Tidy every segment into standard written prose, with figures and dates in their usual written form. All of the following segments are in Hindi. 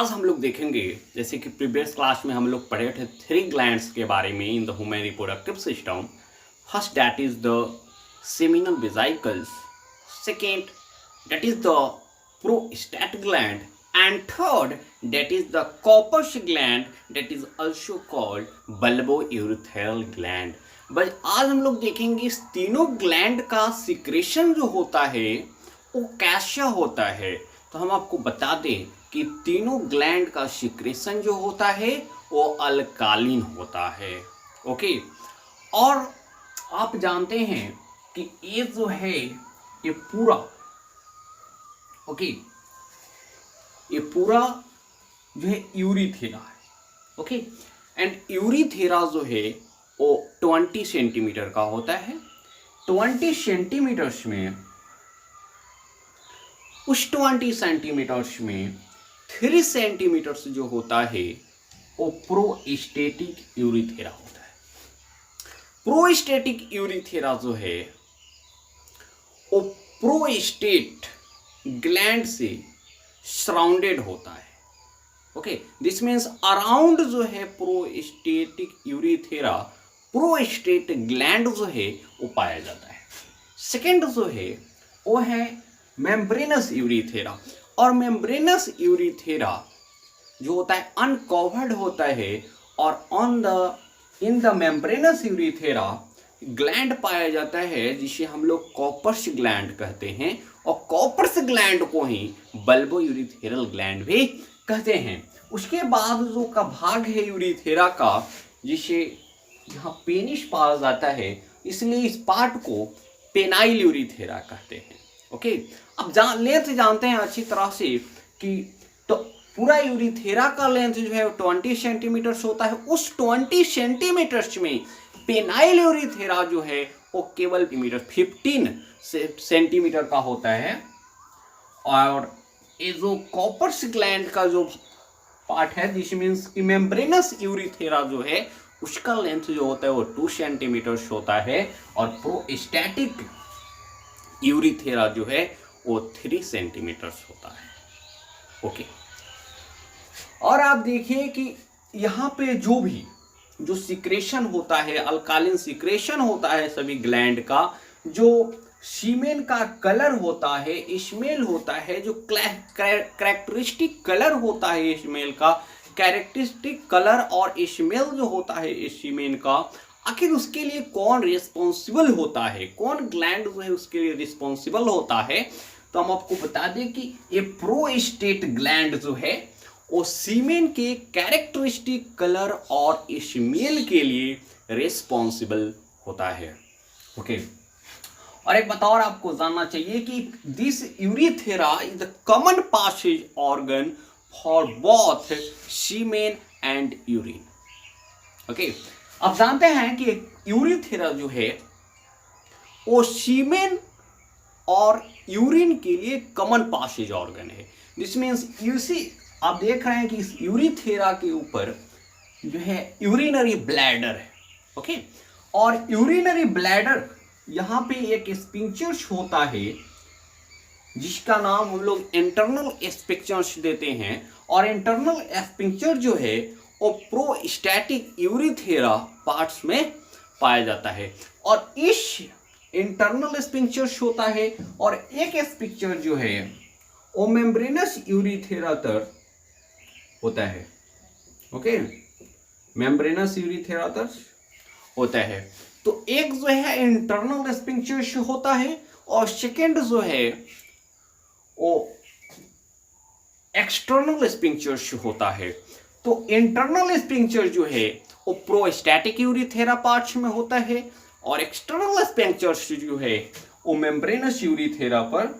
आज हम लोग देखेंगे जैसे कि प्रीवियस क्लास में हम लोग पढ़े थे थ्री ग्लैंड्स के बारे में in the human reproductive system. First that is the seminal vesicles, second that is the prostatic gland, and third that is the Cowper's gland, that is also called bulbourethral gland। बस आज हम लोग देखेंगे इस तीनों ग्लैंड का सिक्रेशन जो होता है वो कैसा होता है। तो हम आपको बता दें कि तीनों ग्लैंड का सिक्रेशन जो होता है वो अल्कालीन होता है। ओके, और आप जानते हैं कि ये जो है ये पूरा ये पूरा जो है यूरिथेरा है। ओके, एंड यूरिथेरा जो है वो 20 सेंटीमीटर का होता है। 20 सेंटीमीटर्स में उस 20 सेंटीमीटर्स में 3 सेंटीमीटर्स जो होता है वो प्रोस्टेटिक यूरिथेरा होता है। प्रोस्टेटिक यूरिथेरा जो है वो प्रोस्टेट ग्लैंड से सराउंडेड होता है। ओके, दिस मीन्स अराउंड जो है प्रोस्टेटिक यूरिथेरा प्रोस्टेट ग्लैंड जो है वो पाया जाता है। सेकेंड जो है वो है मेम्ब्रेनस यूरिथेरा, और मेम्ब्रेनस यूरिथेरा जो होता है अनकवर्ड होता है, और इन द मेम्ब्रेनस यूरिथेरा ग्लैंड पाया जाता है जिसे हम लोग कॉपर्स ग्लैंड कहते हैं, और कॉपर्स ग्लैंड को ही बल्बोयूरिथेरल ग्लैंड भी कहते हैं। उसके बाद जो का भाग है यूरिथेरा का जिसे यहाँ पेनिस पाया जाता है, इसलिए इस पार्ट को पेनाइल यूरिथेरा कहते हैं। ओके, अब लेंथ जानते हैं अच्छी तरह से कि तो पूरा यूरिथेरा का लेंथ जो है 20 सेंटीमीटर्स होता है। उस 20 सेंटीमीटर्स में पेनाइल यूरिथेरा जो है वो केवल 15 सेंटीमीटर का होता है, और ये जो कॉपर्स ग्लैंड का जो पार्ट है दिस मीन्स कि मेम्ब्रेनस यूरिथेरा जो है उसका लेंथ जो होता है वो 2 सेंटीमीटर्स होता है, और प्रोस्टेटिक यूरिथेरा जो है वो 3 सेंटीमीटर्स होता है। ओके, और आप देखिए कि यहाँ पे जो सिक्रेशन होता है, अल्कालिन सिक्रेशन होता है सभी ग्लैंड का, जो सीमेन का कलर होता है, स्मेल होता है, जो कैरेक्टरिस्टिक कलर होता है स्मेल का, कैरेक्टरिस्टिक कलर और स्मेल जो होता है सीमेन का, आखिर उसके लिए कौन रिस्पॉन्सिबल होता है, कौन ग्लैंड जो है उसके लिए रिस्पॉन्सिबल होता है। तो हम आपको बता दें कि ये प्रोस्टेट ग्लैंड जो है वो सीमेन के कैरेक्टरिस्टिक कलर और स्मेल के लिए रिस्पॉन्सिबल होता है। ओके, और एक बात और आपको जानना चाहिए कि this urethra is the common passage organ for both semen and urine. Okay, आप जानते हैं कि यूरिथेरा जो है वो सीमेन और यूरिन के लिए कॉमन पासेज ऑर्गन है। दिस मीन्स आप देख रहे हैं कि इस यूरिथेरा के ऊपर जो है यूरिनरी ब्लैडर है। ओके, और यूरिनरी ब्लैडर यहाँ पे एक स्पिंक्चर्स होता है जिसका नाम हम लोग इंटरनल स्पिंक्चर्स देते हैं, और इंटरनल स्पिंक्चर जो है वो प्रोस्टेटिक यूरिथेरा पार्ट्स में पाया जाता है, और इस इंटरनल स्पिंक्चर्स होता है, और एक स्पिंक्चर जो है वो मेम्ब्रेनस यूरिथेरा तक होता है। ओके, मेम्ब्रेनस यूरिथेरा तक होता है। तो एक जो है इंटरनल स्पिंक्चर्स होता है, और सेकेंड जो है वो एक्सटर्नल स्पिंक्चर्स होता है। तो इंटरनल स्पिंक्चर जो है वो प्रोस्टेटिक यूरिथेरा पार्ट्स में होता है, और एक्सटर्नल स्पिंक्चर्स जो है वो मेम्ब्रेनस यूरिथेरा पर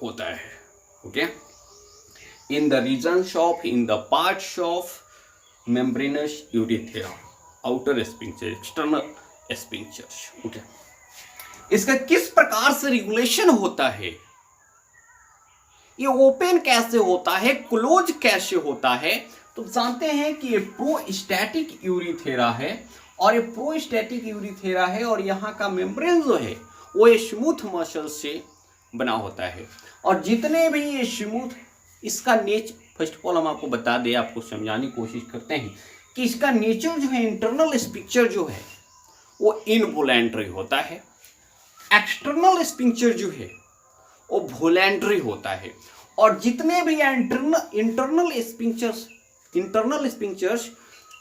होता है। Okay, in the regions of in the parts of membranous urethra, outer sphincter, external sphincters. Okay, इसका किस प्रकार से रेगुलेशन होता है, ये ओपन कैसे होता है, क्लोज कैसे होता है, तो जानते हैं कि ये प्रोस्टेटिक यूरिथेरा है, और ये प्रोस्टेटिक यूरिथेरा है, और यहाँ का मेम्ब्रेन जो है वो स्मूथ मसल से बना होता है, और जितने भी ये स्मूथ इसका फर्स्ट ऑफ ऑल हम आपको बता दें, आपको समझाने की कोशिश करते हैं कि इसका नेचर जो है, इंटरनल स्पिक्चर जो है वो इनवॉलेंटरी होता है, एक्सटर्नल स्पिक्चर जो है वो वॉलेंटरी होता है। और जितने भी इंटरनल स्पिंक्चर्स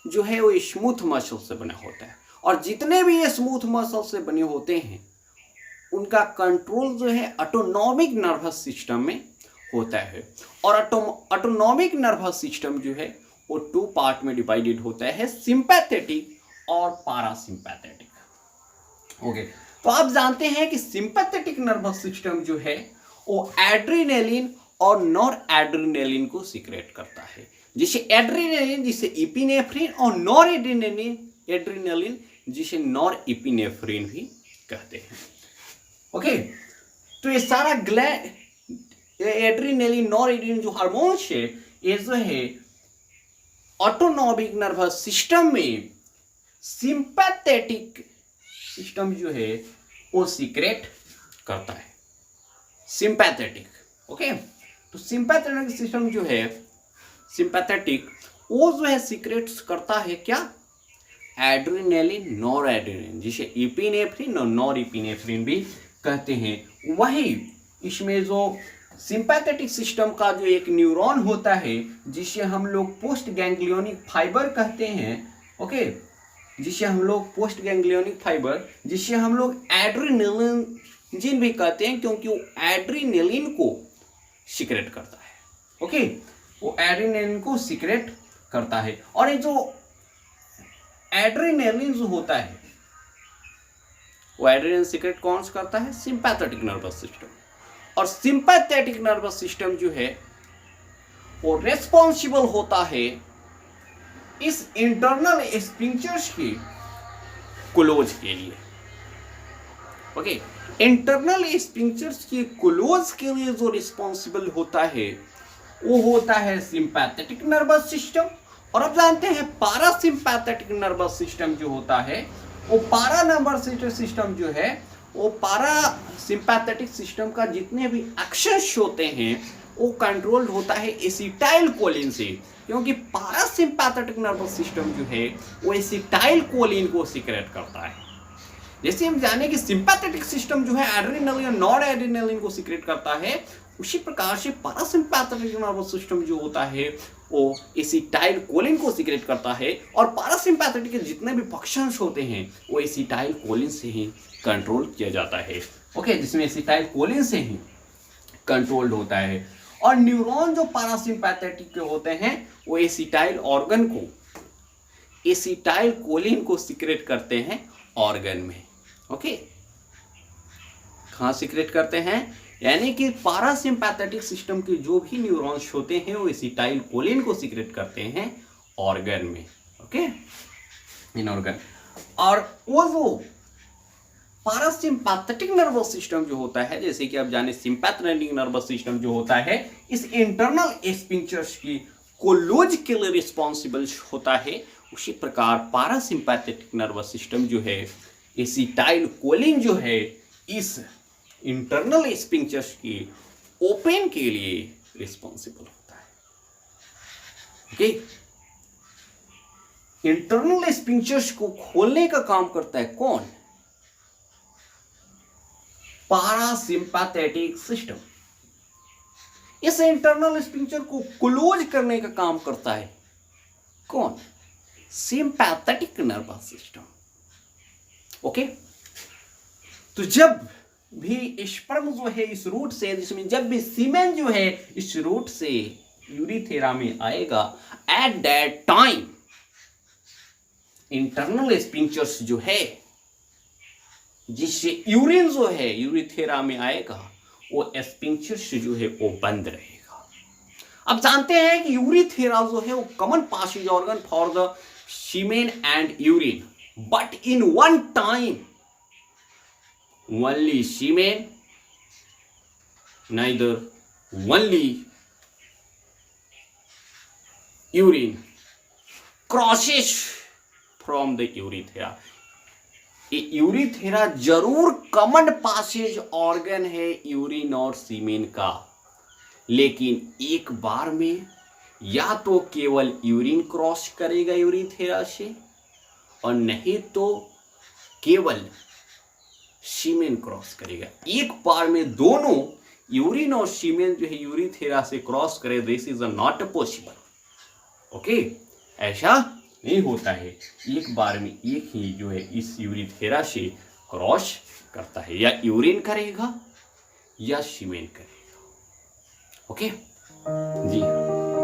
जो है वो स्मूथ मसल से बना होता है, और जितने भी ये स्मूथ मसल से बने होते हैं उनका कंट्रोल जो है ऑटोनॉमिक नर्वस सिस्टम में होता है। और ऑटोनॉमिक नर्वस सिस्टम जो है वो 2 पार्ट में डिवाइडेड होता है, सिंपैथेटिक और पैरासिम्पैथेटिक। ओके, तो आप जानते हैं कि सिंपैथेटिक नर्वस सिस्टम जो है वो एड्रेनालिन और नॉर एड्रेनालिन को सीक्रेट करता है, जिसे एड्रेनालिन जिसे इपिनेफ्रिन, और नॉर एड्रेनालिन जिसे नॉर इपिनेफ्रिन भी कहते हैं। ओके, तो ये सारा एड्रेनालिन नॉर एड्रेनालिन जो हार्मोन्स है ये जो है ऑटोनॉमिक नर्वस सिस्टम में सिंपैथेटिक सिस्टम जो है वो सीक्रेट करता है, सिंपैथेटिक। ओके, तो सिंपैथेटिक सिस्टम जो है सिंपैथेटिक वो जो है सीक्रेट करता है क्या, एड्रेनालिन नॉर एड्रेनालिन जिसे इपिनेफ्रिन और नॉर इपिनेफ्रिन भी कहते हैं। वही इसमें जो सिंपैथेटिक सिस्टम का जो एक न्यूरॉन होता है जिसे हम लोग पोस्ट गैंग्लियोनिक फाइबर कहते हैं। ओके, जिसे हम लोग पोस्ट गैंग्लियोनिक फाइबर, जिसे हम लोग एड्रेनालिन भी कहते हैं क्योंकि वो एड्रेनालिन को सीक्रेट करता है। ओके, वो एड्रेनालिन को सीक्रेट करता है। और ये जो एड्रेनालिन जो होता है वो एड्रेनालिन सीक्रेट कौन सा करता है, सिंपैथेटिक नर्वस सिस्टम। और सिंपैथेटिक नर्वस सिस्टम जो है वो रेस्पॉन्सिबल होता है इस इंटरनल स्पिंक्चर्स की क्लोज के लिए। ओके, इंटरनल स्पिंक्चर्स की क्लोज के लिए जो रिस्पॉन्सिबल होता है वो होता है सिंपैथेटिक नर्वस सिस्टम। और अब जानते हैं पैरासिम्पैथेटिक नर्वस सिस्टम जो होता है वो सिस्टम जो है वो पैरासिम्पैथेटिक सिस्टम का जितने भी एक्शंस होते हैं वो कंट्रोल्ड होता है एसिटाइल कोलिन से, क्योंकि पैरासिम्पैथेटिक नर्वस सिस्टम जो है वो एसिटाइल कोलिन को सीक्रेट करता है। जैसे हम जाने कि सिंपैथेटिक सिस्टम जो है एड्रेनालिन और नॉर एड्रेनालिन को सीक्रेट करता है, उसी प्रकार से पैरासिम्पैथेटिक नर्वस सिस्टम जो होता है वो एसिटाइल कोलिन को सीक्रेट करता है। और पैरासिम्पैथेटिक के जितने भी फंक्शंस होते हैं वो एसिटाइल कोलिन से ही कंट्रोल किया जाता है। ओके, जिसमें एसिटाइल कोलिन से ही कंट्रोल्ड होता है। और न्यूरॉन जो पैरासिम्पैथेटिक के होते हैं वो एसिटाइल ऑर्गन को, एसिटाइल कोलिन को सीक्रेट करते हैं ऑर्गन में। ओके, कहाँ सीक्रेट करते हैं, यानी कि पैरासिम्पैथेटिक सिस्टम के जो भी न्यूरॉन्स होते हैं वो एसिटाइल कोलिन को सीक्रेट करते हैं ऑर्गन में। ओके, इन ऑर्गन। और वो जो पैरासिम्पैथेटिक नर्वस सिस्टम जो होता है, जैसे कि आप जाने सिंपैथेटिक नर्वस सिस्टम जो होता है इस इंटरनल स्पिंक्चर्स की क्लोज के लिए रिस्पॉन्सिबल होता है, उसी प्रकार पैरासिम्पैथेटिक नर्वस सिस्टम जो है एसिटाइल कोलिन जो है इस इंटरनल स्पिंक्चर्स की ओपन के लिए रिस्पॉन्सिबल होता है। ओके, इंटरनल स्पिंक्चर्स को खोलने का काम करता है कौन, पैरासिम्पैथेटिक सिस्टम। इस इंटरनल स्पिंक्चर को क्लोज करने का काम करता है कौन, सिंपैथेटिक नर्वस सिस्टम। ओके, तो जब भी स्पर्म जो है इस रूट से, जिसमें जब भी सीमेन जो है इस रूट से यूरिथेरा में आएगा, एट दैट टाइम इंटरनल स्पिंक्चर्स जो है जिससे यूरिन जो है यूरिथेरा में आएगा वो स्पिंक्चर्स जो है वो बंद रहेगा। अब जानते हैं कि यूरिथेरा जो है वो common passage organ for the semen and urine, but in one time only semen, neither only urine crosses from the urethra। ये यूरिथेरा जरूर कॉमन पासेज ऑर्गन है यूरिन और सीमेन का, लेकिन एक बार में या तो केवल यूरिन क्रॉस करेगा यूरिथेरा से, और नहीं तो केवल सीमेन क्रॉस करेगा। एक बार में दोनों यूरिन और सीमेन जो है यूरिथेरा से क्रॉस करे, this is not possible. Okay, ऐसा नहीं होता है। एक बार में एक ही जो है इस यूरिथेरा से क्रॉस करता है, या यूरिन करेगा या सीमेन करेगा। ओके जी हाँ।